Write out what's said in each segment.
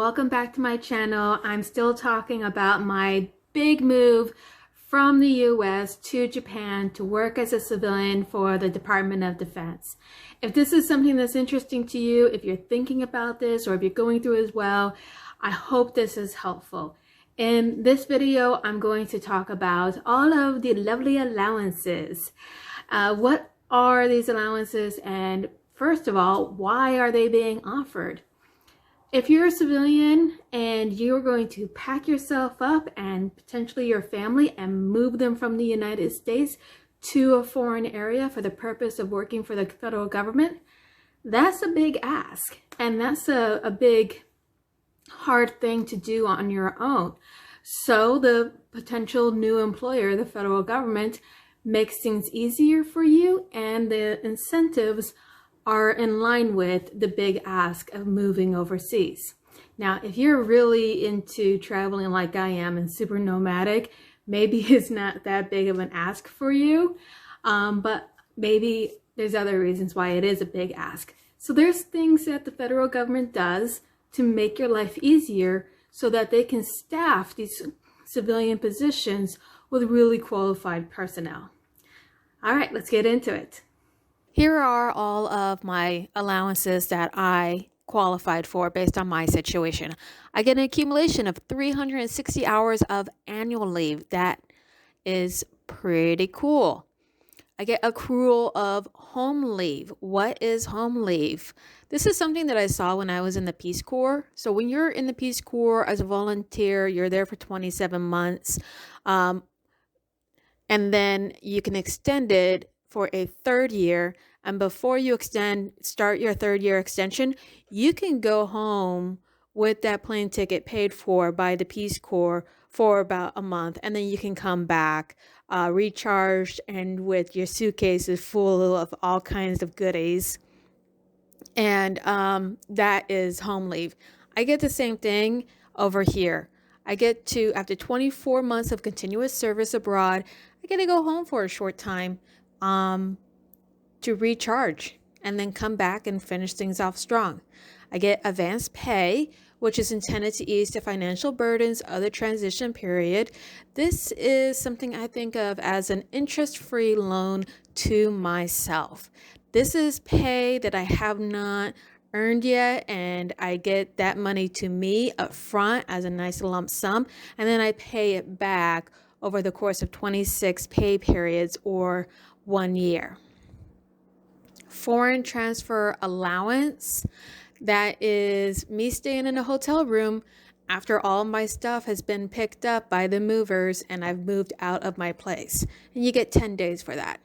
welcome back to my channel. I'm still talking about my big move from the US to Japan to work as a civilian for the Department of Defense. If this is something that's interesting to you, if you're thinking about this or if you're going through it as well, I hope this is helpful. In this video, I'm going to talk about all of the lovely allowances. What are these allowances, and first of all, why are they being offered? If you're a civilian and you're going to pack yourself up and potentially your family and move them from the United States to a foreign area for the purpose of working for the federal government, that's a big ask. And that's a big, hard thing to do on your own. So the potential new employer, the federal government, makes things easier for you, and the incentives are in line with the big ask of moving overseas. Now, if you're really into traveling like I am and super nomadic, maybe it's not that big of an ask for you, but maybe there's other reasons why it is a big ask. So there's things that the federal government does to make your life easier so that they can staff these civilian positions with really qualified personnel. All right, let's get into it. Here are all of my allowances that I qualified for based on my situation. I get an accumulation of 360 hours of annual leave. That is pretty cool. I get accrual of home leave. What is home leave? This is something that I saw when I was in the Peace Corps. So when you're in the Peace Corps as a volunteer, you're there for 27 months. And then you can extend it for a third year, and before you start your third year extension, you can go home with that plane ticket paid for by the Peace Corps for about a month, and then you can come back recharged and with your suitcases full of all kinds of goodies. And that is home leave. I get the same thing over here. I get to, after 24 months of continuous service abroad, I get to go home for a short time to recharge and then come back and finish things off strong. I get advanced pay, which is intended to ease the financial burdens of the transition period. This is something I think of as an interest-free loan to myself. This is pay that I have not earned yet, and I get that money to me up front as a nice lump sum, and then I pay it back over the course of 26 pay periods or 1 year. Foreign transfer allowance, that is me staying in a hotel room after all my stuff has been picked up by the movers and I've moved out of my place, and you get 10 days for that.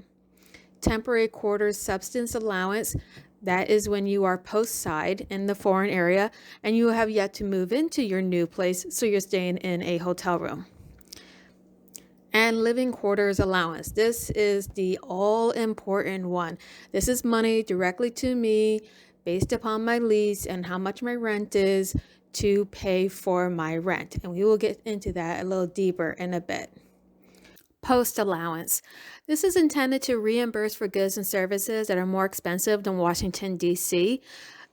Temporary quarters subsistence allowance, that is when you are post-side in the foreign area and you have yet to move into your new place, so you're staying in a hotel room. And living quarters allowance. This is the all-important one. This is money directly to me based upon my lease and how much my rent is to pay for my rent. And we will get into that a little deeper in a bit. Post allowance. This is intended to reimburse for goods and services that are more expensive than Washington, D.C.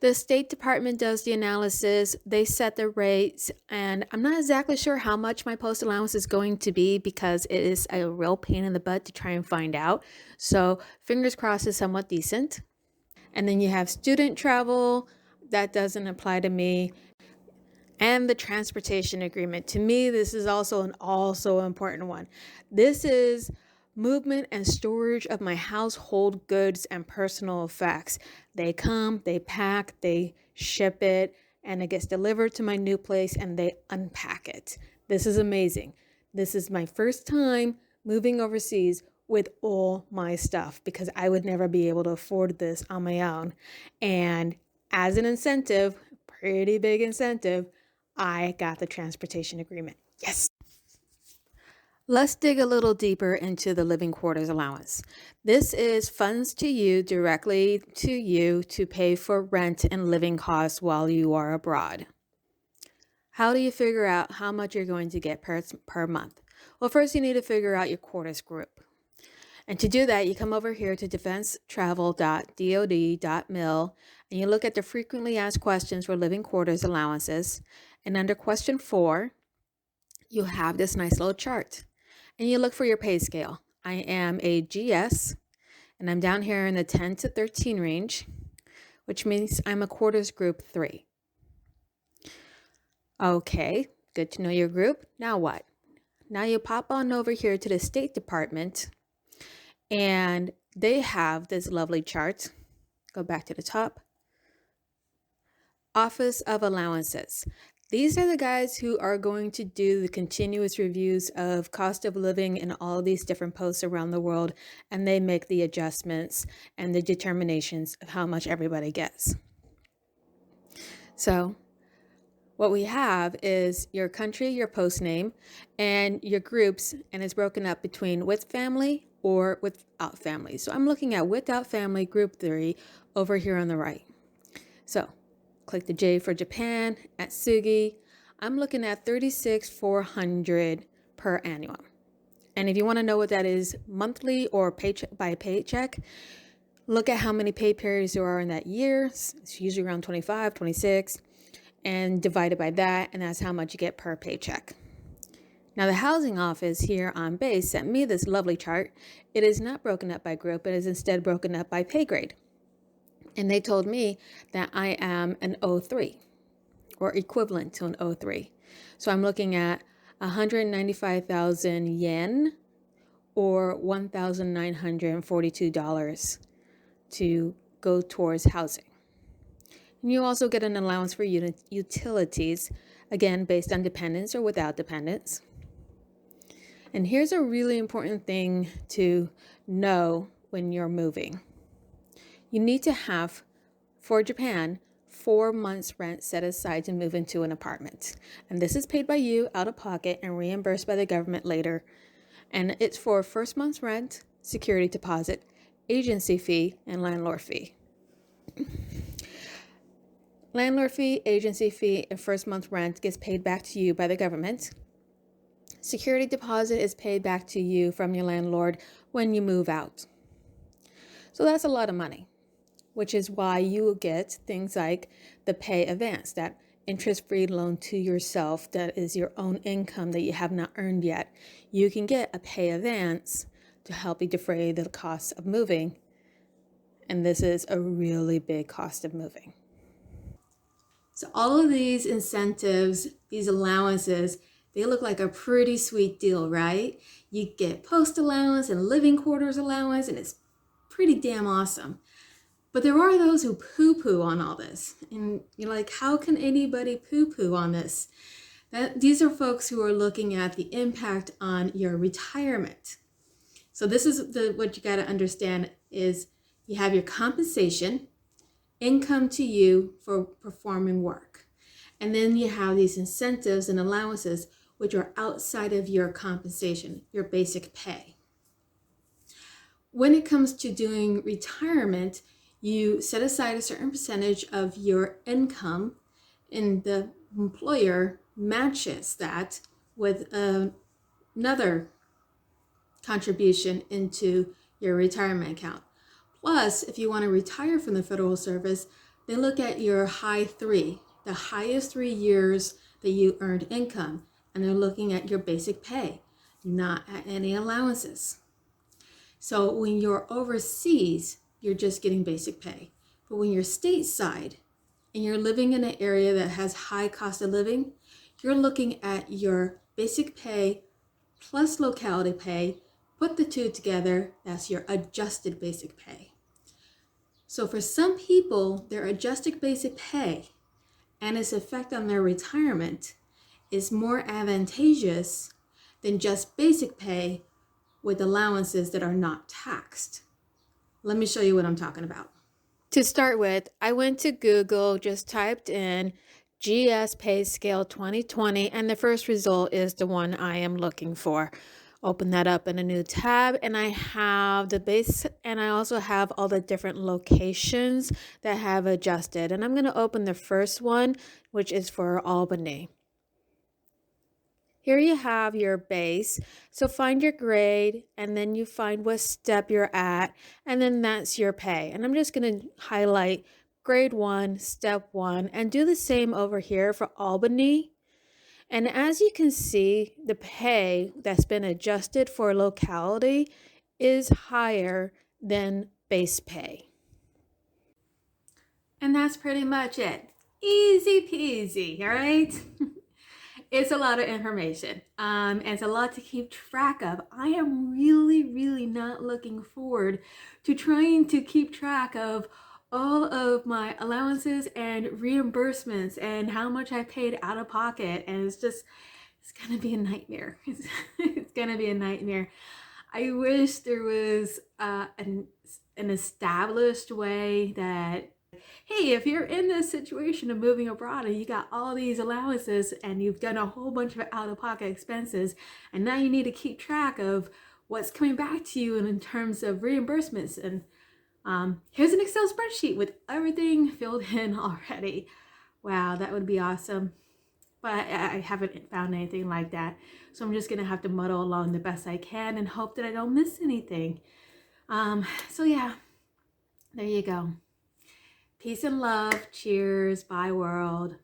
The State Department does the analysis, they set the rates, and I'm not exactly sure how much my post allowance is going to be because it is a real pain in the butt to try and find out. So fingers crossed is somewhat decent. And then you have student travel, that doesn't apply to me. And the transportation agreement. To me, this is also an important one. This is movement and storage of my household goods and personal effects. They come, they pack, they ship it, and it gets delivered to my new place and they unpack it. This is amazing. This is my first time moving overseas with all my stuff because I would never be able to afford this on my own. And as an incentive, pretty big incentive, I got the transportation agreement. Yes. Let's dig a little deeper into the living quarters allowance. This is funds to you, directly to you, to pay for rent and living costs while you are abroad. How do you figure out how much you're going to get per month? Well, first you need to figure out your quarters group. And to do that, you come over here to defensetravel.dod.mil and you look at the frequently asked questions for living quarters allowances. And under question 4, you have this nice little chart. And you look for your pay scale. I am a GS, and I'm down here in the 10 to 13 range, which means I'm a quarters group 3. Okay, good to know your group. Now what? Now you pop on over here to the State Department, and they have this lovely chart. Go back to the top. Office of Allowances. These are the guys who are going to do the continuous reviews of cost of living in all these different posts around the world, and they make the adjustments and the determinations of how much everybody gets. So what we have is your country, your post name, and your groups, and it's broken up between with family or without family. So I'm looking at without family, group 3, over here on the right. So click the J for Japan at Sugi. I'm looking at $36,400 per annum. And if you want to know what that is monthly or paycheck by paycheck, look at how many pay periods there are in that year. It's usually around 25, 26, and divide it by that, and that's how much you get per paycheck. Now, the housing office here on base sent me this lovely chart. It is not broken up by group, it is instead broken up by pay grade. And they told me that I am an O3 or equivalent to an O3. So I'm looking at 195,000 yen or $1,942 to go towards housing. And you also get an allowance for utilities, again, based on dependents or without dependents. And here's a really important thing to know when you're moving. You need to have, for Japan, 4 months rent set aside to move into an apartment. And this is paid by you out of pocket and reimbursed by the government later. And it's for first month's rent, security deposit, agency fee, and landlord fee. Landlord fee, agency fee, and first month rent gets paid back to you by the government. Security deposit is paid back to you from your landlord when you move out. So that's a lot of money, which is why you will get things like the pay advance, that interest-free loan to yourself that is your own income that you have not earned yet. You can get a pay advance to help you defray the cost of moving. And this is a really big cost of moving. So all of these incentives, these allowances, they look like a pretty sweet deal, right? You get post allowance and living quarters allowance, and it's pretty damn awesome. But there are those who poo-poo on all this. And you're like, how can anybody poo-poo on this? These are folks who are looking at the impact on your retirement. So this is what you got to understand is you have your compensation, income to you for performing work. And then you have these incentives and allowances, which are outside of your compensation, your basic pay. When it comes to doing retirement, you set aside a certain percentage of your income, and the employer matches that with another contribution into your retirement account. Plus, if you want to retire from the federal service, they look at your high 3, the highest 3 years that you earned income, and they're looking at your basic pay, not at any allowances. So when you're overseas, you're just getting basic pay. But when you're stateside and you're living in an area that has high cost of living, you're looking at your basic pay plus locality pay. Put the two together, that's your adjusted basic pay. So for some people, their adjusted basic pay and its effect on their retirement is more advantageous than just basic pay with allowances that are not taxed. Let me show you what I'm talking about. To start with, I went to Google, just typed in GS Pay Scale 2020, and the first result is the one I am looking for. Open that up in a new tab, and I have the base, and I also have all the different locations that have adjusted. And I'm going to open the first one, which is for Albany. Here you have your base. So find your grade, and then you find what step you're at, and then that's your pay. And I'm just going to highlight grade 1, step 1, and do the same over here for Albany. And as you can see, the pay that's been adjusted for locality is higher than base pay. And that's pretty much it. Easy peasy, all right? It's a lot of information. It's a lot to keep track of. I am really not looking forward to trying to keep track of all of my allowances and reimbursements and how much I paid out of pocket. And it's gonna be a nightmare. It's gonna be a nightmare. I wish there was an established way that, hey, if you're in this situation of moving abroad and you got all these allowances and you've done a whole bunch of out-of-pocket expenses, and now you need to keep track of what's coming back to you in terms of reimbursements, and here's an Excel spreadsheet with everything filled in already. Wow, that would be awesome. But I haven't found anything like that. So I'm just gonna have to muddle along the best I can and hope that I don't miss anything. So yeah, there you go. Peace and love. Cheers. Bye, world.